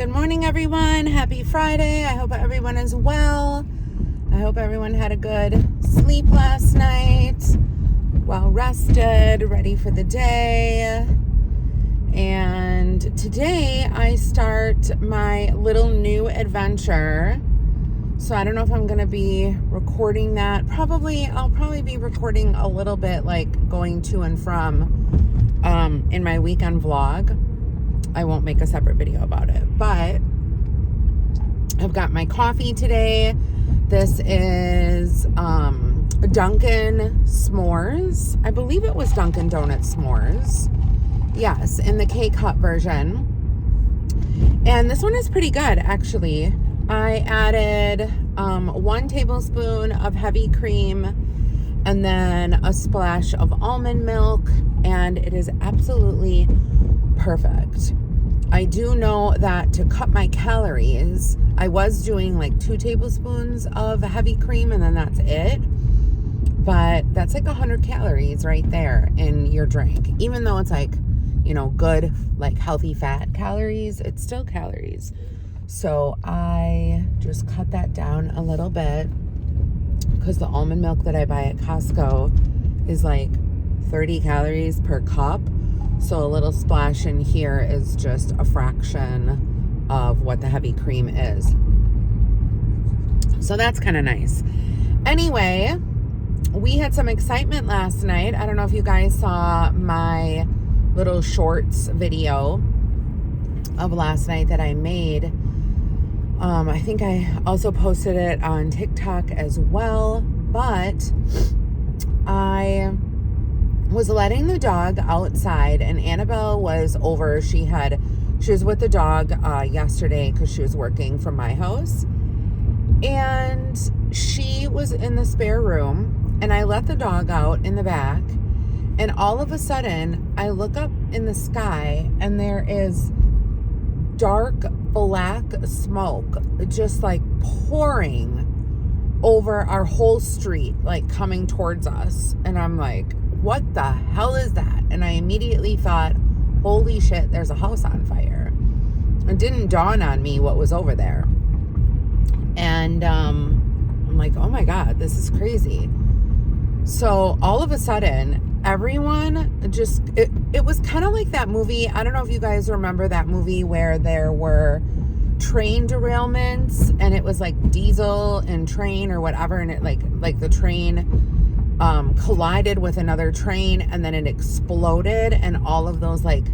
Good morning, everyone. Happy Friday. I hope everyone is well. I hope everyone had a good sleep last night, well rested, ready for the day. And today I start my little new adventure. So I don't know if I'm going to be recording that. I'll probably be recording a little bit, like going to and from in my weekend vlog. I won't make a separate video about it, but I've got my coffee today. This is Dunkin' S'mores. I believe it was Dunkin' Donut S'mores. Yes, in the K-Cup version. And this one is pretty good, actually. I added 1 tablespoon of heavy cream and then a splash of almond milk, and it is absolutely perfect. I do know that to cut my calories, I was doing like 2 tablespoons of heavy cream and then that's it. But that's like 100 calories right there in your drink. Even though it's like, good, like healthy fat calories, it's still calories. So I just cut that down a little bit because the almond milk that I buy at Costco is like 30 calories per cup. So a little splash in here is just a fraction of what the heavy cream is. So that's kind of nice. Anyway, we had some excitement last night. I don't know if you guys saw my little shorts video of last night that I made. I think I also posted it on TikTok as well, but I was letting the dog outside and Annabelle was over. She was with the dog yesterday because she was working from my house, and she was in the spare room and I let the dog out in the back, and all of a sudden I look up in the sky and there is dark black smoke just like pouring over our whole street, like coming towards us. And I'm like, what the hell is that? And I immediately thought, holy shit, there's a house on fire. It didn't dawn on me what was over there. And I'm like, oh my God, this is crazy. So all of a sudden, everyone just, it was kind of like that movie. I don't know if you guys remember that movie where there were train derailments and it was like diesel and train or whatever. And it like the train collided with another train and then it exploded, and all of those like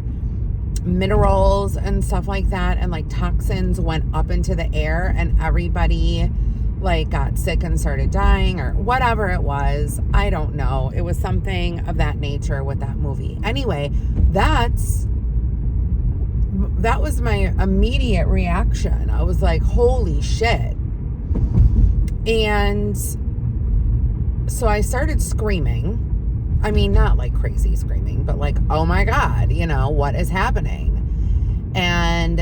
minerals and stuff like that and like toxins went up into the air, and everybody like got sick and started dying or whatever it was. I don't know. It was something of that nature with that movie. Anyway, that was my immediate reaction. I was like, holy shit. And so I started screaming. I mean, not like crazy screaming, but like, oh my God, what is happening? And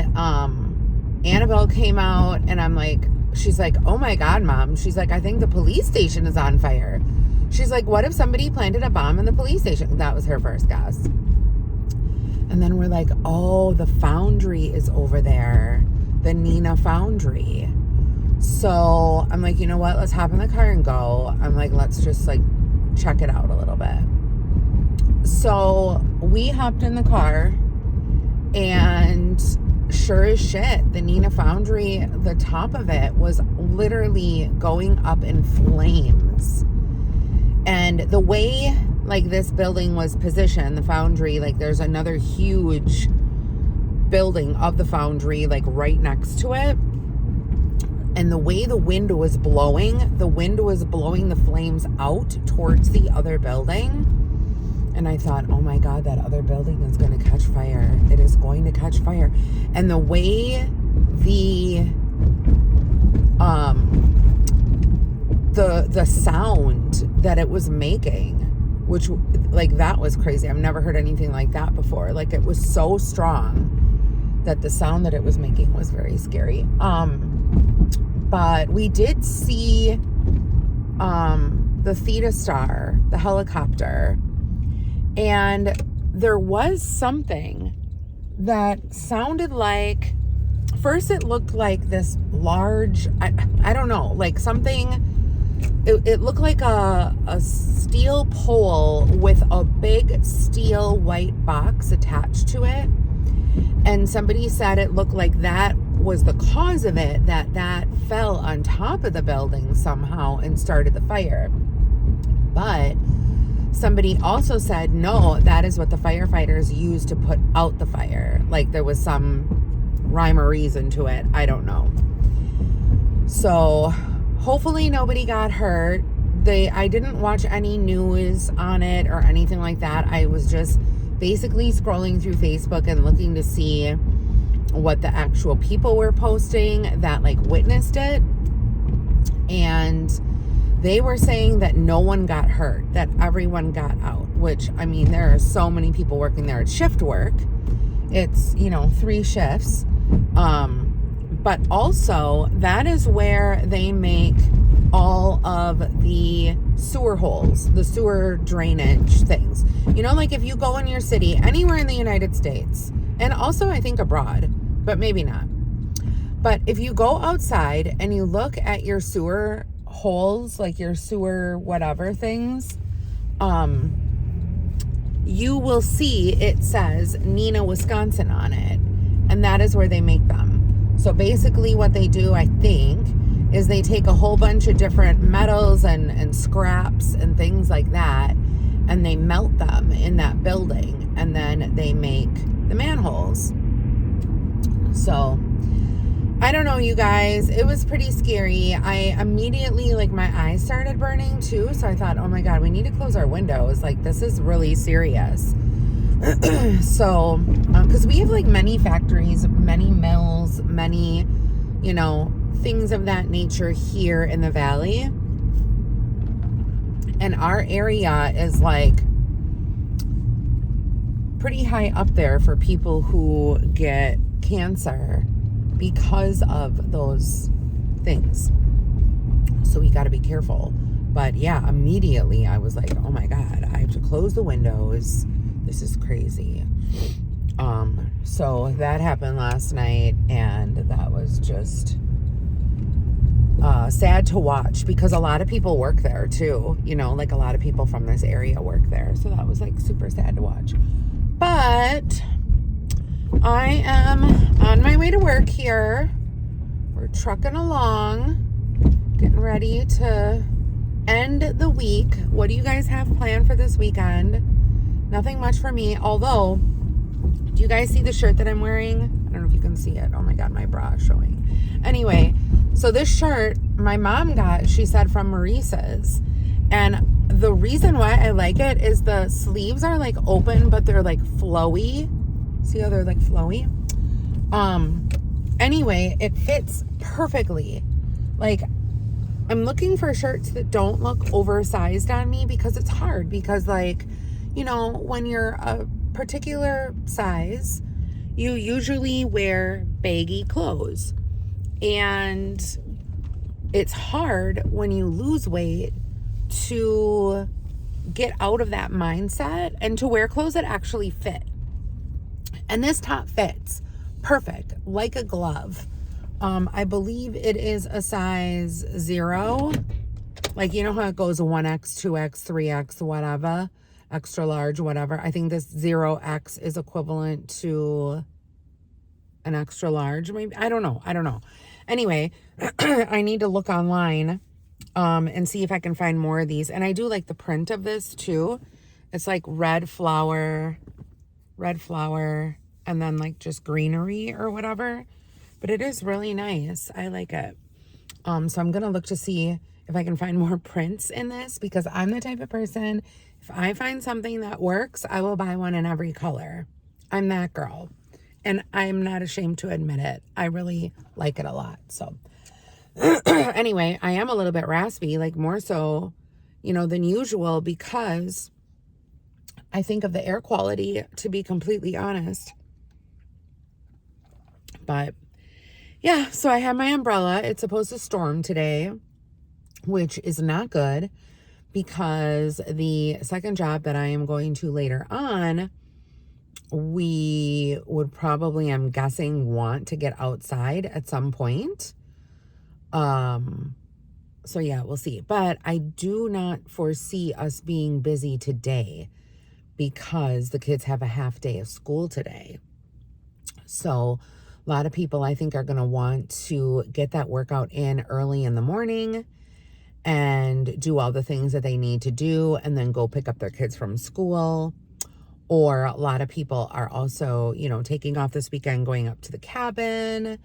Annabelle came out and I'm like, she's like, oh my God, Mom. She's like, I think the police station is on fire. She's like, what if somebody planted a bomb in the police station? That was her first guess. And then we're like, oh, the foundry is over there. The Neenah foundry. So I'm like, you know what? Let's hop in the car and go. I'm like, let's just like check it out a little bit. So we hopped in the car, and sure as shit, the Neenah foundry, the top of it was literally going up in flames. And the way like this building was positioned, the foundry, like there's another huge building of the foundry like right next to it. And the way the wind was blowing the flames out towards the other building. And I thought, oh my God, that other building is going to catch fire. It is going to catch fire. And the way the sound that it was making, which like that was crazy. I've never heard anything like that before. Like it was so strong that the sound that it was making was very scary. But we did see the Theta Star, the helicopter, and there was something that sounded like first it looked like this large, I don't know, like something. It looked like a steel pole with a big steel white box attached to it. And somebody said it looked like that was the cause of it, that fell on top of the building somehow and started the fire. But somebody also said, no, that is what the firefighters used to put out the fire. Like there was some rhyme or reason to it. I don't know. So hopefully nobody got hurt. I didn't watch any news on it or anything like that. I was just basically scrolling through Facebook and looking to see what the actual people were posting that like witnessed it. And they were saying that no one got hurt, that everyone got out, which, I mean, there are so many people working there. It's shift work. It's, 3 shifts. But also that is where they make all of the sewer holes, the sewer drainage things. Like if you go in your city, anywhere in the United States, and also I think abroad, but maybe not. But if you go outside and you look at your sewer holes, like your sewer whatever things, you will see it says Neenah, Wisconsin on it. And that is where they make them. So basically what they do, I think, is they take a whole bunch of different metals and scraps and things like that, and they melt them in that building, and then they make the manholes. So I don't know, you guys, it was pretty scary. I immediately, my eyes started burning too, so I thought, oh my God, we need to close our windows. This is really serious. So, because we have many factories, many mills, many, things of that nature here in the valley. And our area is pretty high up there for people who get cancer because of those things. So we got to be careful. But yeah, immediately I was like, oh my God, I have to close the windows. This is crazy. So that happened last night, and that was just sad to watch because a lot of people work there too. A lot of people from this area work there. So that was super sad to watch. But I am on my way to work here. We're trucking along, getting ready to end the week. What do you guys have planned for this weekend? Nothing much for me, although, do you guys see the shirt that I'm wearing? I don't know if you can see it. Oh my God, my bra is showing. Anyway, so this shirt, my mom got, she said, from Maurice's. And the reason why I like it is the sleeves are open, but they're flowy. See how they're flowy? Anyway, it fits perfectly. I'm looking for shirts that don't look oversized on me because it's hard because when you're a particular size, you usually wear baggy clothes. And it's hard when you lose weight to get out of that mindset and to wear clothes that actually fit. And this top fits perfect, like a glove. I believe it is a size 0. How it goes 1X, 2X, 3X, whatever, extra large, whatever. I think this 0X is equivalent to an extra large, maybe. I don't know. Anyway, I need to look online and see if I can find more of these. And I do like the print of this too. It's red flower, and then just greenery or whatever. But it is really nice. I like it. So I'm going to look to see if I can find more prints in this because I'm the type of person, if I find something that works, I will buy one in every color. I'm that girl. And I'm not ashamed to admit it. I really like it a lot. So anyway, I am a little bit raspy, more so, than usual because I think of the air quality, to be completely honest. But yeah, so I have my umbrella. It's supposed to storm today, which is not good because the second job that I am going to later on, we would probably, I'm guessing, want to get outside at some point. So yeah, we'll see. But I do not foresee us being busy today because the kids have a half day of school today. So a lot of people, I think, are going to want to get that workout in early in the morning and do all the things that they need to do and then go pick up their kids from school. Or a lot of people are also, taking off this weekend, going up to the cabin.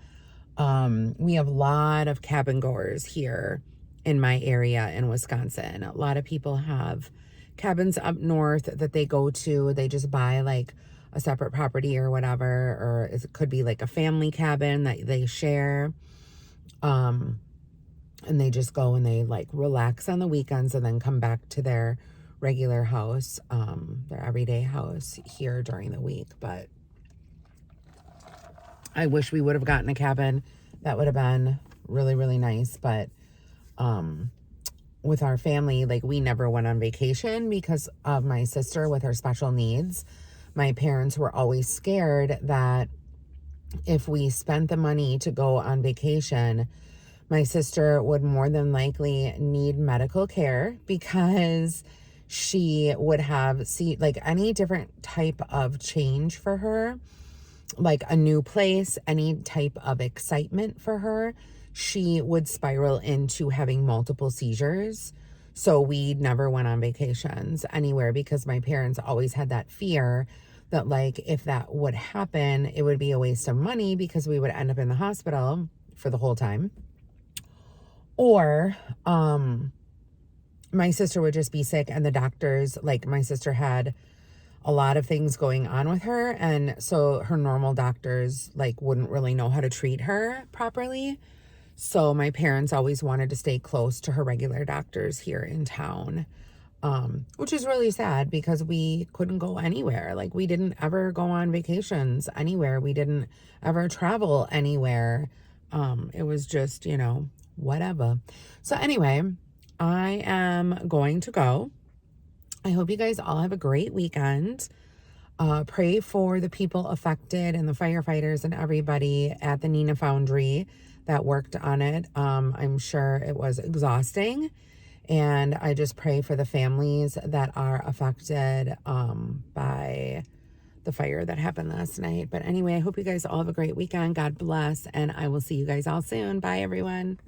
We have a lot of cabin goers here in my area in Wisconsin. A lot of people have cabins up north that they go to. They just buy like a separate property or whatever, or it could be like a family cabin that they share. And they just go and they like relax on the weekends and then come back to their regular house, their everyday house here during the week. But I wish we would have gotten a cabin. That would have been really, really nice. But with our family, like, we never went on vacation because of my sister with her special needs. My parents were always scared that if we spent the money to go on vacation, my sister would more than likely need medical care because she would have like any different type of change for her, like a new place, any type of excitement for her, she would spiral into having multiple seizures. So we never went on vacations anywhere because my parents always had that fear that, like, if that would happen, it would be a waste of money because we would end up in the hospital for the whole time. Or my sister would just be sick and the doctors, like, my sister had a lot of things going on with her, and so her normal doctors like wouldn't really know how to treat her properly. So my parents always wanted to stay close to her regular doctors here in town, which is really sad because we couldn't go anywhere. Like, we didn't ever go on vacations anywhere. We didn't ever travel anywhere. It was just, whatever. So anyway, I am going to go. I hope you guys all have a great weekend. Pray for the people affected and the firefighters and everybody at the Neenah Foundry that worked on it. I'm sure it was exhausting. And I just pray for the families that are affected by the fire that happened last night. But anyway, I hope you guys all have a great weekend. God bless. And I will see you guys all soon. Bye, everyone.